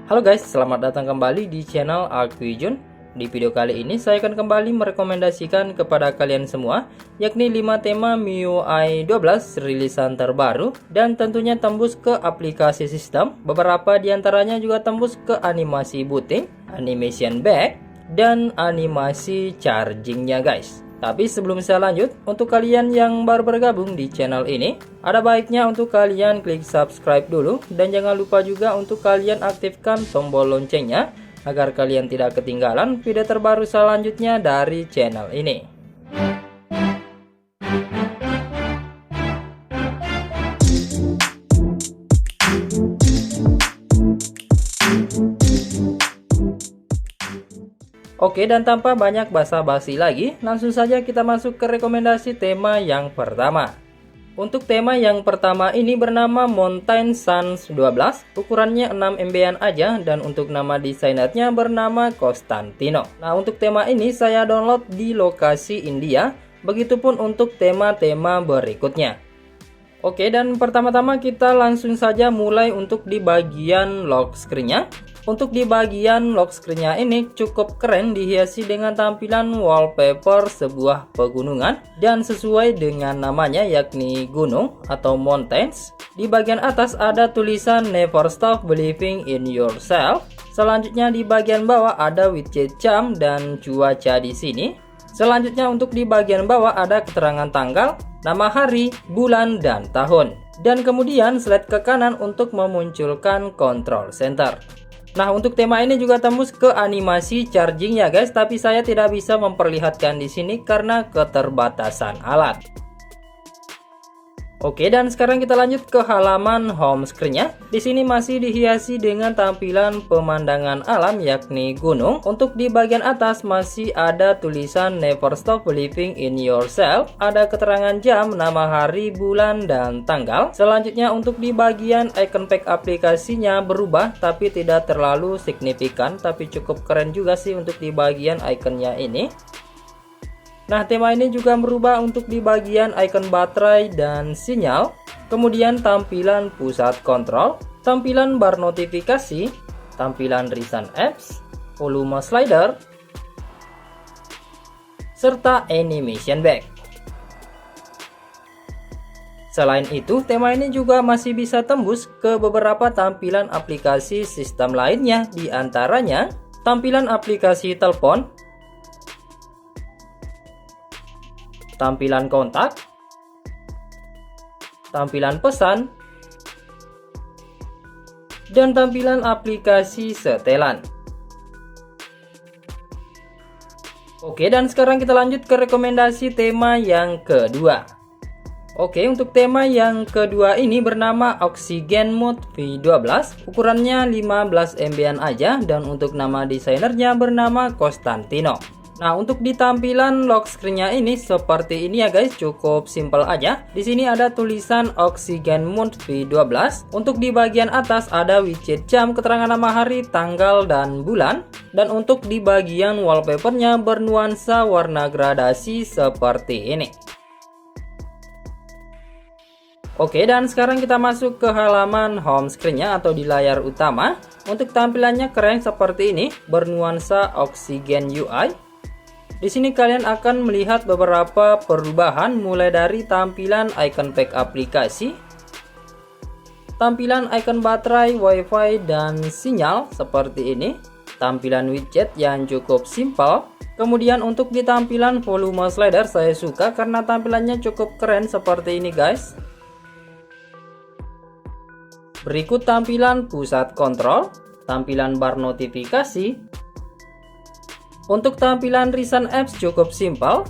Halo guys, selamat datang kembali di channel aku Jun. Di video kali ini saya akan kembali merekomendasikan kepada kalian semua yakni 5 tema MIUI 12 rilisan terbaru dan tentunya tembus ke aplikasi sistem. Beberapa diantaranya juga tembus ke animasi booting, animation back, dan animasi chargingnya guys. Tapi sebelum saya lanjut, untuk kalian yang baru bergabung di channel ini, ada baiknya untuk kalian klik subscribe dulu dan jangan lupa juga untuk kalian aktifkan tombol loncengnya agar kalian tidak ketinggalan video terbaru selanjutnya dari channel ini. Oke, dan tanpa banyak basa-basi lagi, langsung saja kita masuk ke rekomendasi tema yang pertama. Untuk tema yang pertama ini bernama Mountain Suns 12, ukurannya 6 MB-an aja, dan untuk nama desainernya bernama Costantino. Nah, untuk tema ini saya download di lokasi India, begitupun untuk tema-tema berikutnya. Oke, dan pertama-tama kita langsung saja mulai untuk di bagian lock screen-nya. Untuk di bagian lock screen-nya ini cukup keren, dihiasi dengan tampilan wallpaper sebuah pegunungan dan sesuai dengan namanya yakni gunung atau mountains. Di bagian atas ada tulisan Never Stop Believing in Yourself. Selanjutnya di bagian bawah ada widget jam dan cuaca di sini. Selanjutnya untuk di bagian bawah ada keterangan tanggal, nama hari, bulan, dan tahun. Dan kemudian slide ke kanan untuk memunculkan control center. Nah, untuk tema ini juga tembus ke animasi charging ya guys, tapi saya tidak bisa memperlihatkan di sini karena keterbatasan alat. Oke, dan sekarang kita lanjut ke halaman home screen-nya. Di sini masih dihiasi dengan tampilan pemandangan alam yakni gunung. Untuk di bagian atas masih ada tulisan Never Stop Believing in Yourself. Ada keterangan jam, nama hari, bulan, dan tanggal. Selanjutnya untuk di bagian icon pack aplikasinya berubah tapi tidak terlalu signifikan, tapi cukup keren juga sih untuk di bagian iconnya ini. Nah, tema ini juga berubah untuk di bagian icon baterai dan sinyal, kemudian tampilan pusat kontrol, tampilan bar notifikasi, tampilan recent apps, volume slider, serta animation back. Selain itu, tema ini juga masih bisa tembus ke beberapa tampilan aplikasi sistem lainnya, di antaranya tampilan aplikasi telepon, tampilan kontak, tampilan pesan, dan tampilan aplikasi setelan. Oke, dan sekarang kita lanjut ke rekomendasi tema yang kedua. Oke, untuk tema yang kedua ini bernama Oxygen Mode V12, ukurannya 15 MB-an aja, dan untuk nama desainernya bernama Costantino. Nah, untuk di tampilan lock screen-nya ini seperti ini ya guys, cukup simple aja. Di sini ada tulisan Oxygen Mode V12. Untuk di bagian atas ada widget jam, keterangan nama hari, tanggal, dan bulan. Dan untuk di bagian wallpapernya bernuansa warna gradasi seperti ini. Oke, dan sekarang kita masuk ke halaman home screen-nya atau di layar utama. Untuk tampilannya keren seperti ini, bernuansa Oxygen UI. Di sini kalian akan melihat beberapa perubahan mulai dari tampilan icon pack aplikasi, tampilan icon baterai, wifi, dan sinyal seperti ini, tampilan widget yang cukup simpel. Kemudian untuk di tampilan volume slider saya suka karena tampilannya cukup keren seperti ini guys. Berikut tampilan pusat kontrol, tampilan bar notifikasi. Untuk tampilan recent apps cukup simpel.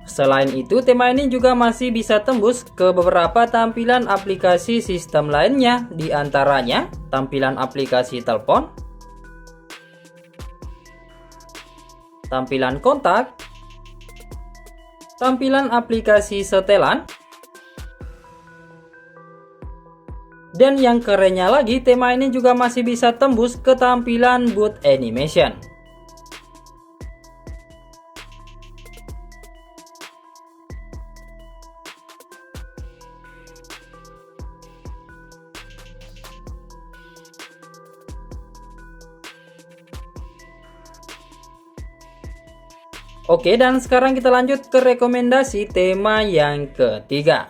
Selain itu, tema ini juga masih bisa tembus ke beberapa tampilan aplikasi sistem lainnya, di antaranya tampilan aplikasi telepon, tampilan kontak, tampilan aplikasi setelan, dan yang kerennya lagi, tema ini juga masih bisa tembus ke tampilan boot animation. Oke, dan sekarang kita lanjut ke rekomendasi tema yang ketiga.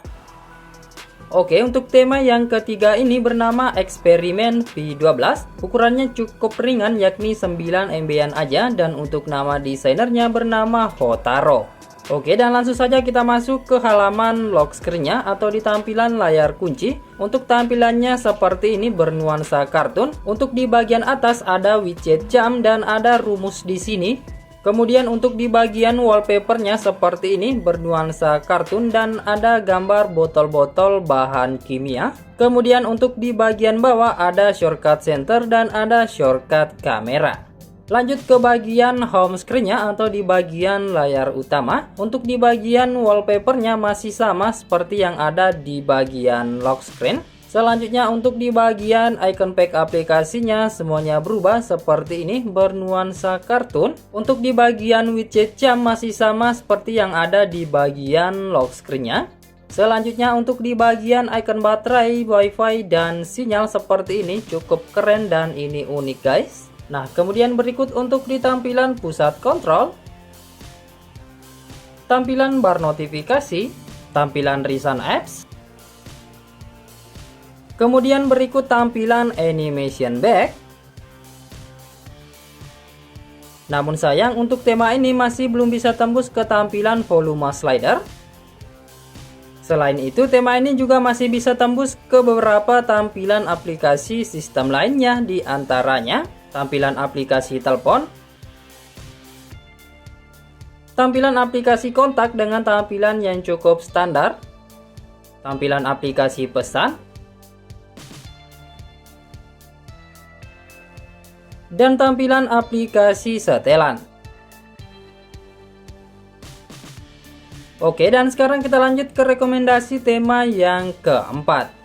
Oke, untuk tema yang ketiga ini bernama Eksperimen V12. Ukurannya cukup ringan, yakni 9 MB-an aja, dan untuk nama desainernya bernama Hotaro. Oke, dan langsung saja kita masuk ke halaman lock screen-nya atau di tampilan layar kunci. Untuk tampilannya seperti ini, bernuansa kartun. Untuk di bagian atas ada widget jam dan ada rumus di sini. Kemudian untuk di bagian wallpapernya seperti ini, bernuansa kartun dan ada gambar botol-botol bahan kimia. Kemudian untuk di bagian bawah ada shortcut center dan ada shortcut kamera. Lanjut ke bagian home screen-nya atau di bagian layar utama. Untuk di bagian wallpapernya masih sama seperti yang ada di bagian lock screen. Selanjutnya untuk di bagian icon pack aplikasinya semuanya berubah seperti ini, bernuansa kartun. Untuk di bagian widget jam masih sama seperti yang ada di bagian lock screen-nya. Selanjutnya untuk di bagian icon baterai, wifi, dan sinyal seperti ini cukup keren dan ini unik guys. Nah, kemudian berikut untuk di tampilan pusat kontrol, tampilan bar notifikasi, tampilan recent apps, kemudian berikut tampilan animation back. Namun sayang untuk tema ini masih belum bisa tembus ke tampilan volume slider. Selain itu tema ini juga masih bisa tembus ke beberapa tampilan aplikasi sistem lainnya, di antaranya tampilan aplikasi telepon, tampilan aplikasi kontak dengan tampilan yang cukup standar, tampilan aplikasi pesan, dan tampilan aplikasi setelan. Oke, dan sekarang kita lanjut ke rekomendasi tema yang keempat.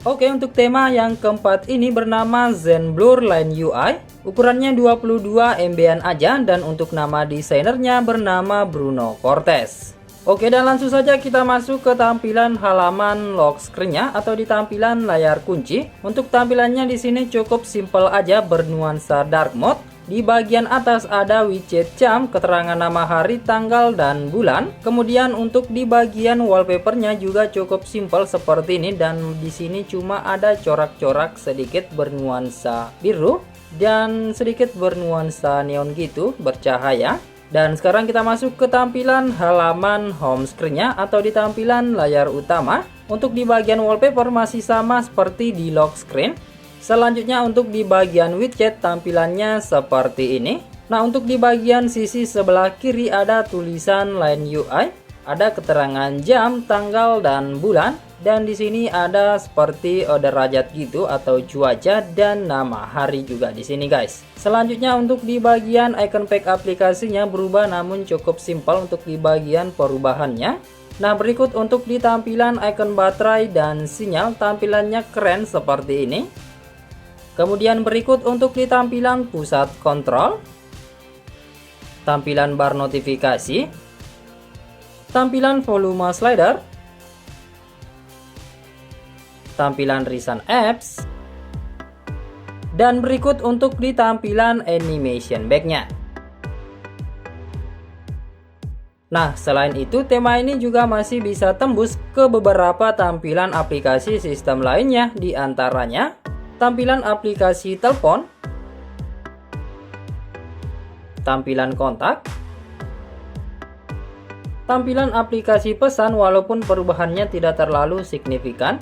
Oke, untuk tema yang keempat ini bernama Zenblur Line UI. Ukurannya 22 MB-an aja dan untuk nama desainernya bernama Bruno Cortez. Oke, dan langsung saja kita masuk ke tampilan halaman lock screen-nya atau di tampilan layar kunci. Untuk tampilannya di sini cukup simple aja, bernuansa dark mode. Di bagian atas ada widget jam, keterangan nama hari, tanggal, dan bulan. Kemudian untuk di bagian wallpapernya juga cukup simple seperti ini, dan di sini cuma ada corak-corak sedikit bernuansa biru dan sedikit bernuansa neon gitu, bercahaya. Dan sekarang kita masuk ke tampilan halaman home screen-nya atau di tampilan layar utama. Untuk di bagian wallpaper masih sama seperti di lock screen. Selanjutnya untuk di bagian widget tampilannya seperti ini. Nah, untuk di bagian sisi sebelah kiri ada tulisan Line UI, ada keterangan jam, tanggal, dan bulan, dan di sini ada seperti derajat gitu atau cuaca dan nama hari juga di sini guys. Selanjutnya untuk di bagian icon pack aplikasinya berubah namun cukup simpel untuk di bagian perubahannya. Nah, berikut untuk di tampilan icon baterai dan sinyal tampilannya keren seperti ini. Kemudian berikut untuk di tampilan pusat kontrol, tampilan bar notifikasi, tampilan volume slider, tampilan recent apps, dan berikut untuk di tampilan animation back-nya. Nah, selain itu tema ini juga masih bisa tembus ke beberapa tampilan aplikasi sistem lainnya, di antaranya tampilan aplikasi telepon, tampilan kontak, tampilan aplikasi pesan walaupun perubahannya tidak terlalu signifikan,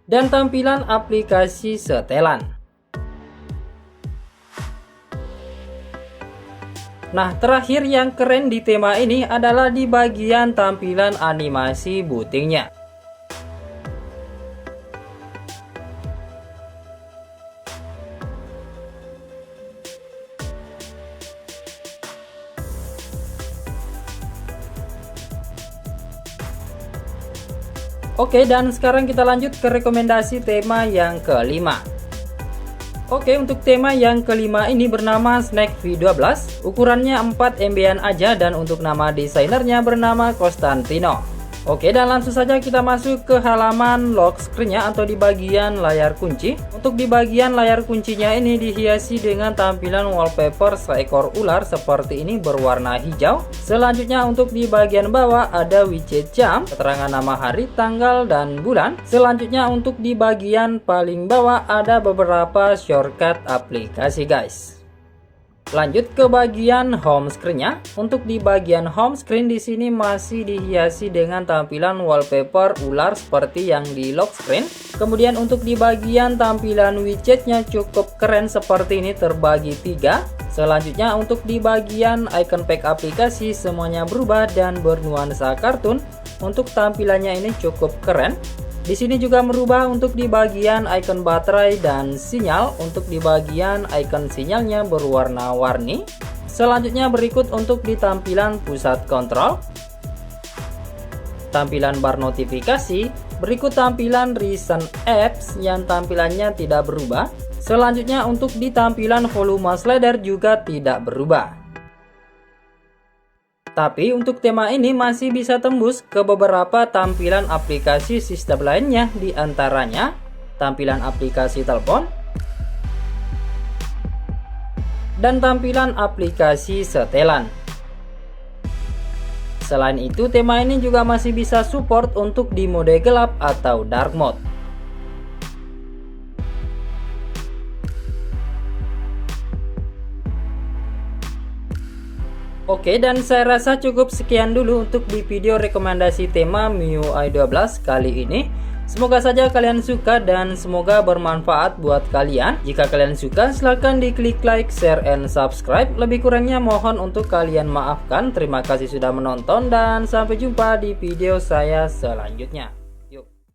dan tampilan aplikasi setelan. Nah, terakhir yang keren di tema ini adalah di bagian tampilan animasi bootingnya. Oke, dan sekarang kita lanjut ke rekomendasi tema yang kelima. Oke, untuk tema yang kelima ini bernama Snack V12. Ukurannya 4 MB-an aja dan untuk nama desainernya bernama Costantino. Oke, dan langsung saja kita masuk ke halaman lock screen-nya atau di bagian layar kunci. Untuk di bagian layar kuncinya ini dihiasi dengan tampilan wallpaper seekor ular seperti ini berwarna hijau. Selanjutnya untuk di bagian bawah ada widget jam, keterangan nama hari, tanggal, dan bulan. Selanjutnya untuk di bagian paling bawah ada beberapa shortcut aplikasi guys. Lanjut ke bagian home screen-nya. Untuk di bagian home screen di sini masih dihiasi dengan tampilan wallpaper ular seperti yang di lock screen. Kemudian untuk di bagian tampilan widgetnya cukup keren seperti ini, terbagi 3. Selanjutnya untuk di bagian icon pack aplikasi semuanya berubah dan bernuansa kartun. Untuk tampilannya ini cukup keren. Di sini juga merubah untuk di bagian icon baterai dan sinyal. Untuk di bagian icon sinyalnya berwarna-warni. Selanjutnya berikut untuk di tampilan pusat kontrol, tampilan bar notifikasi, berikut tampilan recent apps yang tampilannya tidak berubah. Selanjutnya untuk di tampilan volume slider juga tidak berubah. Tapi untuk tema ini masih bisa tembus ke beberapa tampilan aplikasi sistem lainnya, di antaranya tampilan aplikasi telepon dan tampilan aplikasi setelan. Selain itu, tema ini juga masih bisa support untuk di mode gelap atau dark mode. Oke, dan saya rasa cukup sekian dulu untuk di video rekomendasi tema MIUI 12 kali ini. Semoga saja kalian suka dan semoga bermanfaat buat kalian. Jika kalian suka, silahkan diklik like, share, and subscribe. Lebih kurangnya mohon untuk kalian maafkan. Terima kasih sudah menonton dan sampai jumpa di video saya selanjutnya.